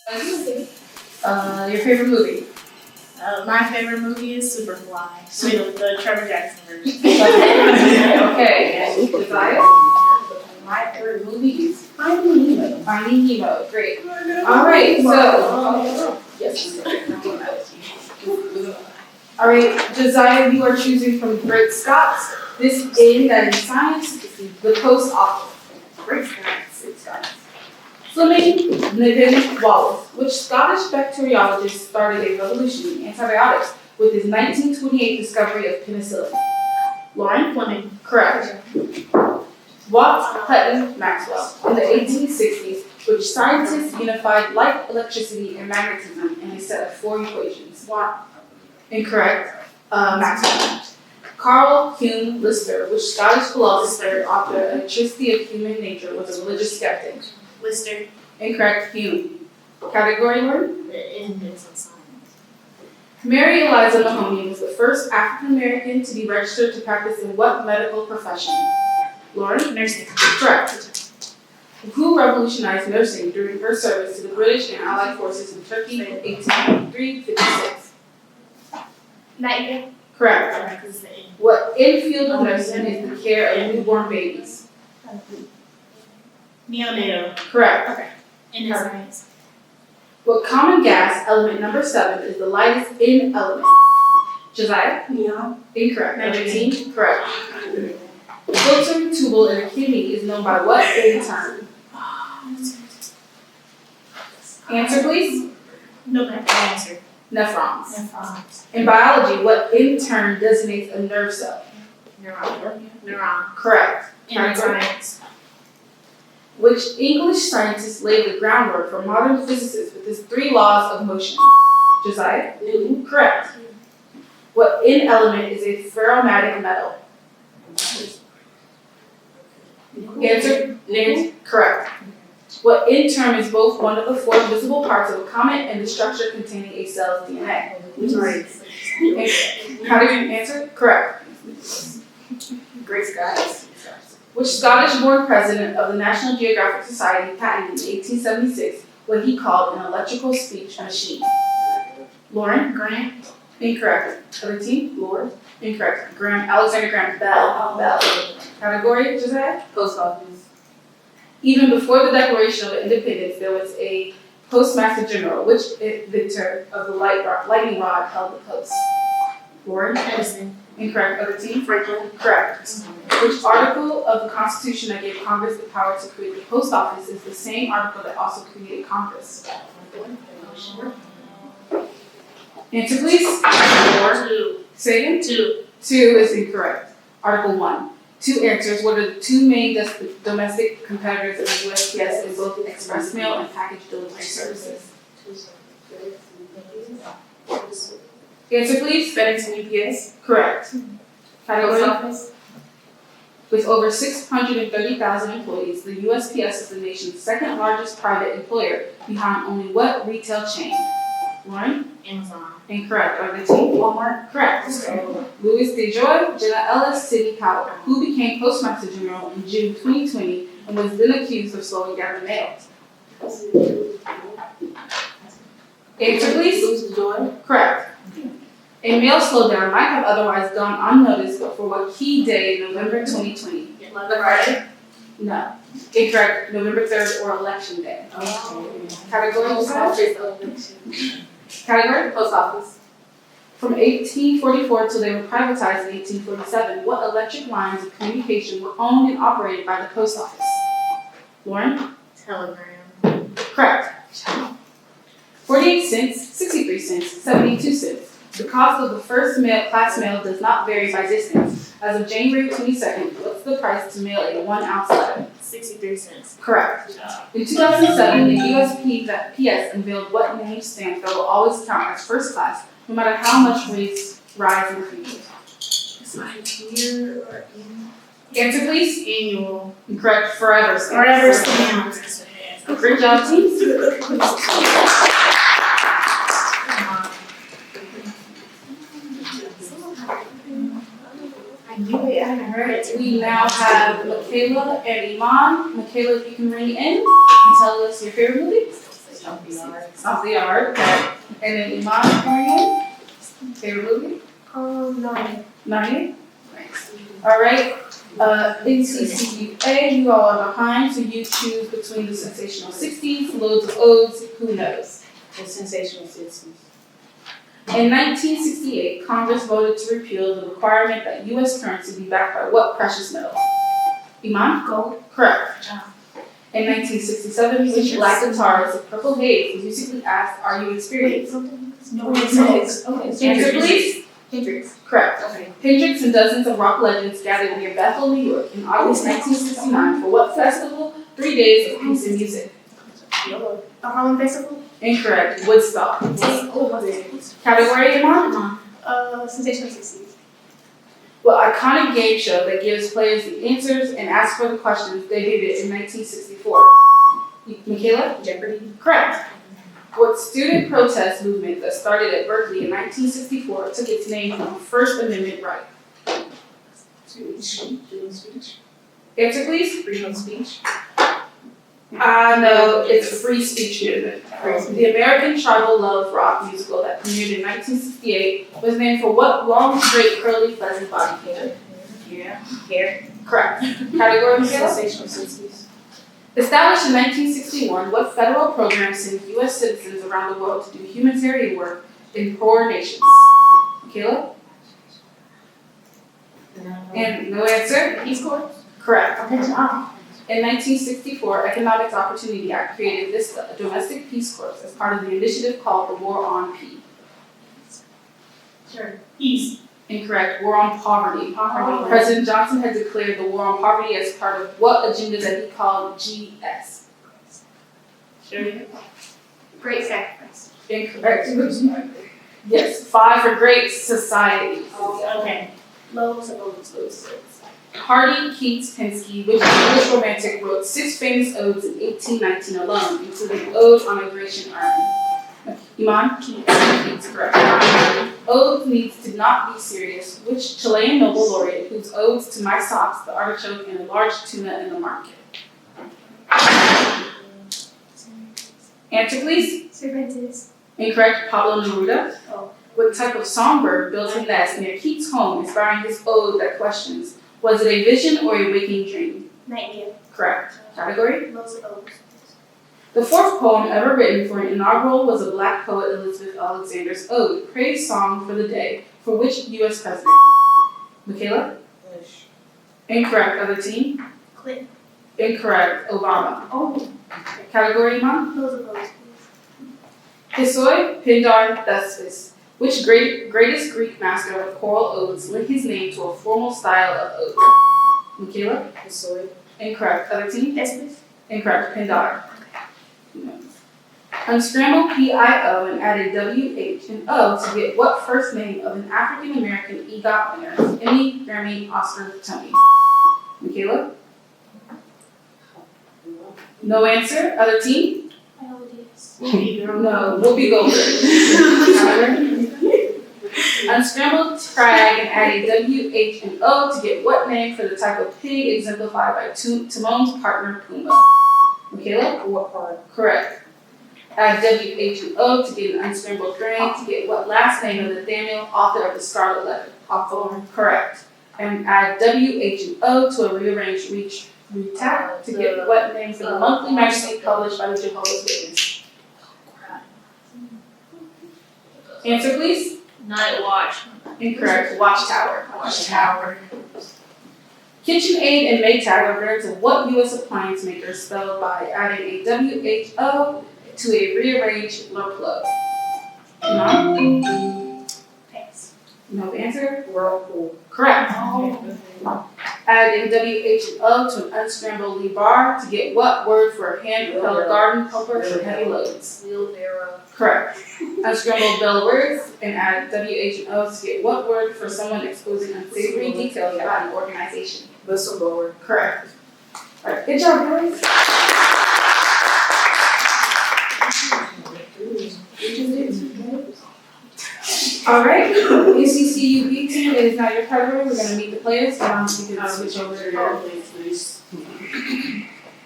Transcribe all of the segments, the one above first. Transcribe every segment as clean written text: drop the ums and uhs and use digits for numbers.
Your favorite movie? My favorite movie is Superfly. The Trevor Jackson version. Okay. Desire? My favorite movie is Finding Nemo. Finding Nemo. Great. All right. So, yes. All right, Josiah, you are choosing from Great Scots. This in that in science, the post office. Great Scots. Swimming, Niven Wallace. Which Scottish bacteriologist started a revolution in antibiotics with his 1928 discovery of penicillin? Lauren? Fleming. Correct. Watt, Hutton, Maxwell. In the 1860s, which scientists unified light, electricity, and magnetism in a set of 4 equations? Watt. Incorrect. Maxwell. Carl Hume Lister, which Scottish philosopher and author of Electricity of Human Nature, was a religious skeptic? Lister. Incorrect. Hume. Category word? The Index of Science. Mary Eliza Mahoney was the first African American to be registered to practice in what medical profession? Lauren? Nursing. Correct. Who revolutionized nursing during her service to the British and Allied forces in Turkey in 1853-56? Nightingale. Correct. What in-field of nursing is the care of newborn babies? Neonatal. Correct. Okay. In the science. What common gas, element number 7, is the lightest in element? Josiah? Neon. Incorrect. Nitrogen. 13? Correct. The filtering tubule in a kidney is known by what in term? Answer, please. No answer. Nephrons. In biology, what in term designates a nerve cell? Neuron. Correct. In the science. Which English scientist laid the groundwork for modern physicists with his 3 laws of motion? Josiah? Newton. Correct. What in element is a ferromatic metal? Answer? Newton. Correct. What in term is both one of the 4 visible parts of a comet and the structure containing a cell's DNA? How do you answer? Correct. Great skies. Which Scottish-born president of the National Geographic Society patented in 1876 what he called an electrical speech machine? Lauren? Grant. Incorrect. Other team? Lord? Incorrect. Alexander Graham Bell. Bell. Category, Josiah? Post office. Even before the Declaration of Independence, there was a Postmaster General. Which inventor of the lightning rod held the post? Lauren? Edison. Incorrect. Other team? Franklin. Correct. Which article of the Constitution that gave Congress the power to create the post office is the same article that also created Congress? Answer, please. 2. Say again? 2. 2 is incorrect. Article 1. 2 answers. What are the 2 main domestic competitors of the USPS in both express mail and package delivery services? Answer, please. FedEx and UPS. Correct. Post Category. office. With over 630,000 employees, the USPS is the nation's 2nd largest private employer, behind only what retail chain? Lauren? Amazon. Incorrect. Are the team? Walmart? Correct. Louis DeJoy, Jenna Ellis, Sidney Powell, who became Postmaster General in June 2020 and was then accused of slowing down the mail. Answer, please. Louis DeJoy. Correct. A mail slowdown might have otherwise gone unnoticed, but for what key day in November 2020? Black Friday. No. Incorrect. November 3rd or Election Day. Category? Post office. Category? Post office. From 1844 till they were privatized in 1847, what electric lines of communication were owned and operated by the post office? Lauren? Telegram. Correct. 48 cents, 63 cents, 72 cents. The cost of the first class mail does not vary by distance. As of January 22nd, what's the price to mail a 1-ounce letter? 63 cents. Correct. In 2007, the USPS unveiled what name stamp that will always count as first class, no matter how much rates rise in the future. It's like year or annual. Answer, please. Annual. Incorrect. Forever stamp. Forever stamp. Great job, team. Alright, we now have Michaela and Iman. Michaela, if you can ring in and tell us your favorite movie. Off the yard. Okay. And then Iman, favorite movie? Nani? Nice. All right. NCCU A, you all are behind, so you choose between the sensational 60s, loads of odes, who knows? The sensational 60s. In 1968, Congress voted to repeal the requirement that U.S. currency be backed by what precious metal? Iman? Gold. Correct. In 1967, which black guitarist of Purple Haze was musically asked, "Are you experienced?" No, Answer, please. Hendrix. Correct. Okay. Hendrix and dozens of rock legends gathered near Bethel, New York in August 1969 for what festival? 3 days of peace and music. The Harlem Festival. Incorrect. Woodstock. Category, Iman? Sensational 60s. Well, iconic game show that gives players the answers and asks for the questions debuted in 1964. Michaela? Jeopardy. Correct. What student protest movement that started at Berkeley in 1964 took its name from First Amendment right? Speech. Answer, please. Freedom of speech. No, it's the free speech movement. The American tribal love rock musical that premiered in 1968 was named for what long, straight, curly, fuzzy body hair? Hair. Correct. Category, Michaela? Sensational 60s. Established in 1961, what federal program sends U.S. citizens around the world to do humanitarian work in poor nations? Michaela? And no answer? Peace Corps. Correct. Okay. In 1964, Economic Opportunity Act created this domestic Peace Corps as part of the initiative called the War on Peace. Sure. Peace. Incorrect. War on Poverty. Poverty. President Johnson had declared the war on poverty as part of what agenda that he called GS? Sure. Great sacrifice. Incorrect. Yes, 5 for Great Society. Okay. Loads of odes. Hardy Keats Pensky, which English romantic, wrote 6 famous odes in 1819 alone, including Ode on a Grecian Urn. Iman? Keats, correct. Ode needs to not be serious. Which Chilean Nobel laureate whose odes to my socks, the artichoke, and a large tuna in the market? Answer, please. Cervantes. Incorrect. Pablo Neruda. Oh. What type of songbird built a nest near Keats' home, inspiring his ode that questions, was it a vision or a waking dream? Nightingale. Correct. Category? Loads of odes. The 4th poem ever written for an inaugural was a black poet Elizabeth Alexander's ode, praise song for the day, for which U.S. president? Michaela? Bush. Incorrect. Other team? Clinton. Incorrect. Obama. Oh. Category, Iman? Loads of odes. Hisoi Pindar Thespis. Which greatest Greek master of choral odes lent his name to a formal style of ode? Michaela? Hisoi. Incorrect. Other team? Thespis. Incorrect. Pindar. Unscramble PIO and added WH and O to get what first name of an African American EGOT winner? Emmy, Grammy, Oscar, Tony. Michaela? No answer. Other team? No. Whoopi Goldberg. Unscrambled Crag and added WH and O to get what name for the type of pig exemplified by Timon's partner Pumbaa? Michaela? What? Correct. Add WH and O to get an unscrambled grain to get what last name of Nathaniel, author of the Scarlet Letter? Hawthorne. Correct. And add WH and O to a rearranged retap to get what name for the monthly magazine published by the Jehovah's Witness? Answer, please. Night Watch. Incorrect. Watchtower. Watchtower. KitchenAid and Maytag are brands of what U.S. appliance maker spelled by adding a WHO to a rearranged plug? No? Thanks. No answer? Whirlpool. Correct. Oh. Adding WH and O to an unscrambled Lee bar to get what word for a hand-propelled garden helper for heavy loads? Wheelbarrow. Correct. Unscrambled bell words and add WH and O to get what word for someone exposing unsavory details about an organization? Whistleblower. Correct. Alright, good job, guys. Alright, NCCU B team, it is now your category. We're gonna meet the players. You can switch over to your.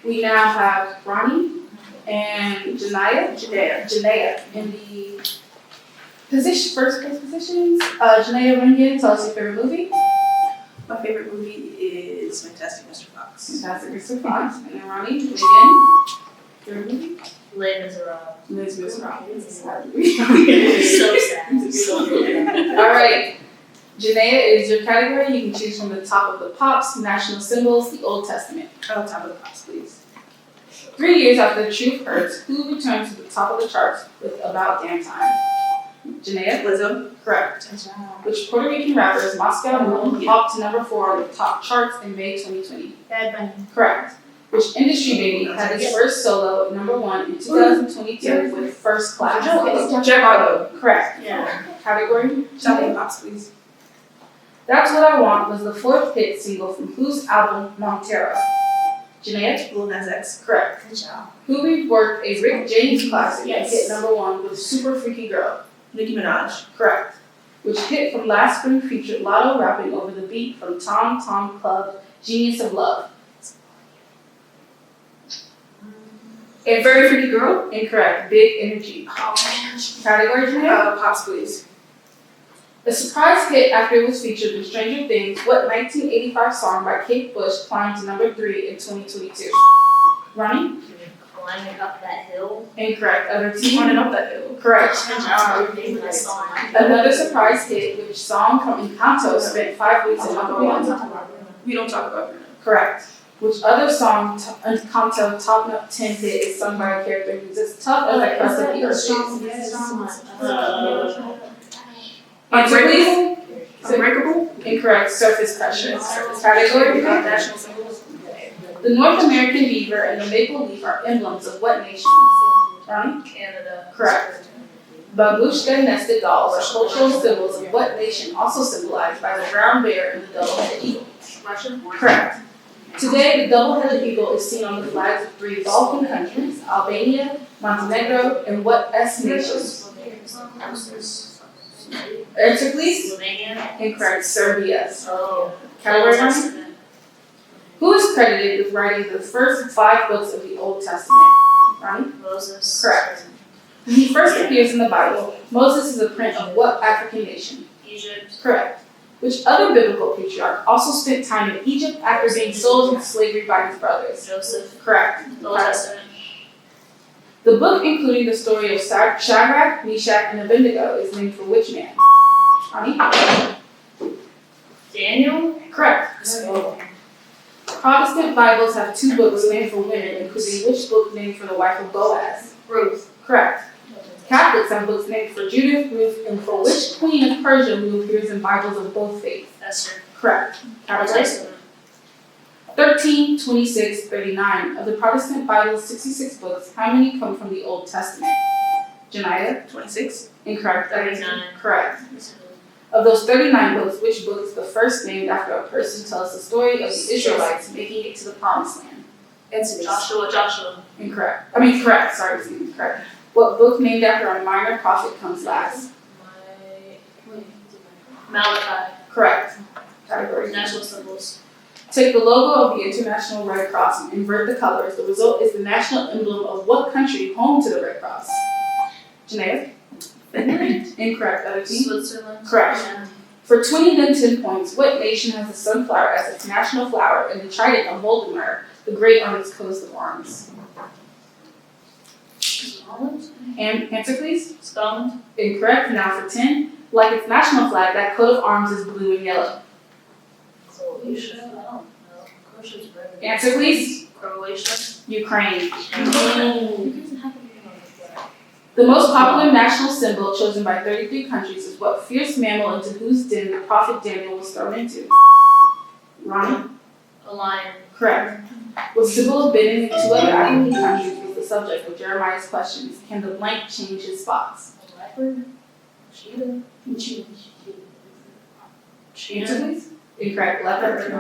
We now have Ronnie And Janaya. In the first place positions, Janaya Ringen, tell us your favorite movie. My favorite movie is Fantastic Mr. Fox. Fantastic Mr. Fox. And then Ronnie, again, favorite movie? Les Miserables. Les Miserables. So sad. All right. Janaya is your category. You can choose from the top of the pops, national symbols, the Old Testament. Oh, top of the pops, please. 3 years after the truth hurts, who returned to the top of the charts with About Damn Time? Janaya? Lizzo. Correct. Which Puerto Rican rappers Moscow Moon hopped to number 4 on the top charts in May 2020? Bad Bunny. Correct. Which industry baby had its first solo at number 1 in 2022 with First Class? Jack Harlow. Correct. Yeah. Category? Top of the pops, please. That's What I Want was the 4th hit single from whose album Montero? Janaya? Lil Nas X. Correct. Good job. Who reworked a Rick James classic and Yes. hit number 1 with Super Freaky Girl? Nicki Minaj. Correct. Which hit from last spring featured Lotto rapping over the beat from Tom Tom Club, Genius of Love? And Very Freaky Girl. Incorrect. Big Energy. Category, Janaya? Pops, please. A surprise hit after it was featured in Stranger Things, what 1985 song by Kate Bush climbed to number 3 in 2022? Ronnie? Climbing up that hill. Incorrect. Other team? Running up that hill. Correct. Good job. That song. Another surprise hit, which song from Encanto spent 5 weeks at number 1? We don't talk about her. Correct. Which other song, Encanto top 10 hit, is sung by a character who's as tough as that crust of the earth is? Answer please. Unbreakable. Incorrect. Surface pressure. Category? National symbols. The North American beaver and the maple leaf are emblems of what nation? Ronnie? Canada. Correct. Babushka nested dolls are cultural symbols of what nation, also symbolized by the brown bear and the double-headed eagle? Russia. Correct. Today, the double-headed eagle is seen on the flags of 3 Balkan countries, Albania, Montenegro, and what S nations? Answer please. Slovenia. Incorrect. Serbia. Oh. Category Ronnie? Who is credited with writing the first 5 books of the Old Testament? Ronnie? Moses. Correct. When he first appears in the Bible, Moses is a prince of what African nation? Egypt. Correct. Which other biblical patriarch also spent time in Egypt after being sold into slavery by his brothers? Joseph. Correct. Old Testament. The book including the story of Shadrach, Meshach, and Abednego is named for which man? Ronnie? Daniel. Correct. Protestant Bibles have 2 books named for women, including which book named for the wife of Boaz? Ruth. Correct. Catholics have books named for Judith, Ruth, and for which queen of Persia who appears in Bibles of both faiths? Esther. Correct. Old Category? Testament. 13, 26, 39. Of the Protestant Bible's 66 books, how many come from the Old Testament? Janaya? 26. Incorrect. 39. Correct. Of those 39 books, which book is the first named after a person who tells the story of the Israelites making it to the Promised Land? Joshua. Incorrect. Sorry, excuse me. Correct. What book named after a minor prophet comes last? Malachi. Correct. Category. National symbols. Take the logo of the International Red Cross and invert the colors. The result is the national emblem of what country home to the Red Cross? Janaya? Finland. Incorrect. Other team? Switzerland. Correct. Yeah. For 20 then 10 points, what nation has the sunflower as its national flower and the trident of Voldemort, the great on its coat of arms? Scotland. And answer please. Scotland. Incorrect. Now for 10. Like its national flag, that coat of arms is blue and yellow. Croatia. I don't know. Croatia's better. Answer please. Croatia. Ukraine. Mm. The most popular national symbol chosen by 33 countries is what fierce mammal into whose den the prophet Daniel was thrown into? Ronnie? A lion. Correct. What symbol of been in 2 other African countries was the subject of Jeremiah's questions? Can the blank change his spots? A leopard. Cheetah. Answer please. Incorrect. Leopard.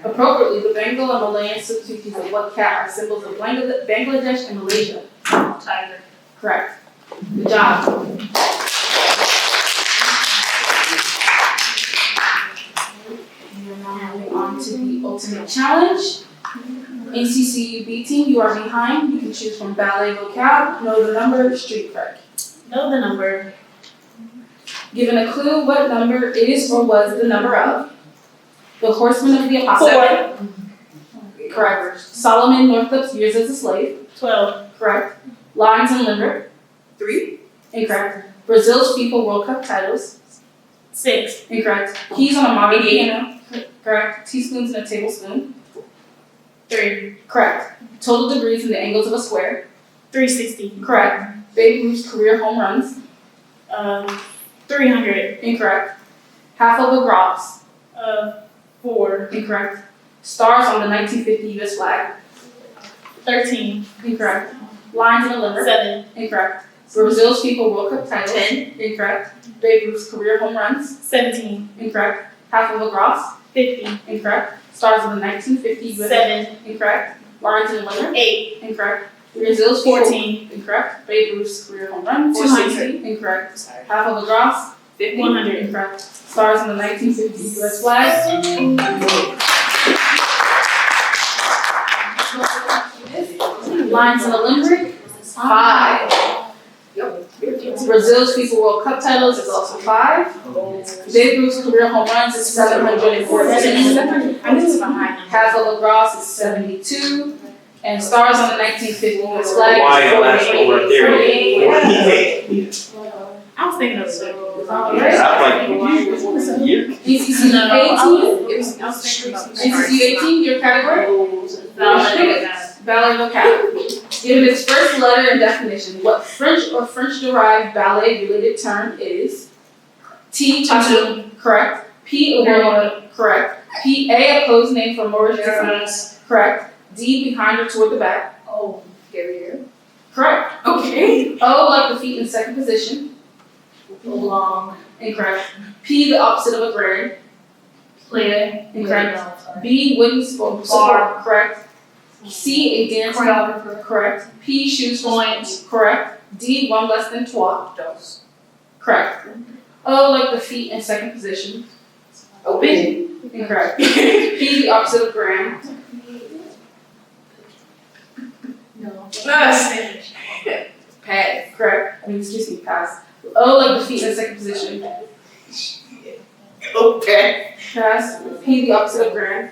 Appropriately, the Bengal and Malayan subspecies of what cat are symbols of Bangladesh and Malaysia? Tiger. Correct. Good job. We are now moving on to the ultimate challenge. NCCU B team, you are behind. You can choose from ballet vocab, know the number, street cred. Know the number. Given a clue what number is or was the number of. The horseman of the apocalypse. 4. Correct. Solomon Northup's years as a slave. 12. Correct. Lions and Limber. 3. Incorrect. Brazil's FIFA World Cup titles. 6. Incorrect. Keys on a modern piano. Correct. Teaspoons in a tablespoon. 3. Correct. Total degrees in the angles of a square. 360. Correct. Babe Ruth's career home runs. 300. Incorrect. Half of a gross. 4. Incorrect. Stars on the 1950 U.S. flag. 13. Incorrect. Lines in a limber. 7. Incorrect. Brazil's FIFA World Cup title. 10. Incorrect. Babe Ruth's career home runs. 17. Incorrect. Half of a gross. 50. Incorrect. Stars of the 1950 U.S. 7. Incorrect. Lines in a limber. 8. Incorrect. Brazil's 14. Incorrect. Babe Ruth's career home run. 200. Incorrect. Half of a gross. 100. Incorrect. Stars in the 1950 U.S. flag. Lines in a limerick. 5. Brazil's FIFA World Cup titles is also 5. Babe Ruth's career home runs is 714. Half of lacrosse is 72. And stars on the 1950 U.S. flag. Why national theory? I was thinking of it. NCCU No, I 18. was thinking about NCCU 18, your category? Ballet. Ballet vocab. Given its first letter and definition, what French or French-derived ballet-related term is? T. Touching. Correct. P. Correct. P. A. Opposed name for Moorish descent. Correct. D. Behind or toward the back. Oh, here. Correct. Okay. O. Like the feet in second position. Long. Incorrect. P. The opposite of a grand. Play. Incorrect. B. Wooden support. Correct. C. A dance Choreographer. Correct. P. Shoes point. Correct. D. One less than trois. Dos. Correct. O. Like the feet in second position. Open. Incorrect. P. The opposite of grand. No. Pass. Correct. Excuse me, pass. O. Like the feet in second position. Okay. Pass. P. The opposite of grand.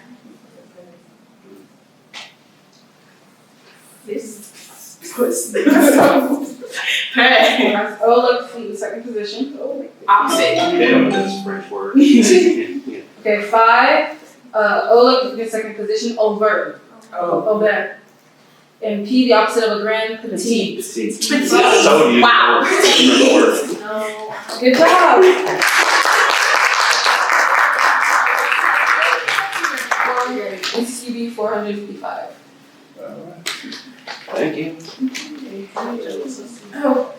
Pass. Pass. O. Like the feet in second position. Opposite. They don't know this French word. Okay, 5. O. Like the feet in second position. Over. Oh. Over. And P. The opposite of a grand. Petite. So you. Wow. No. Good job. NCCU B 455. Thank you. Oh.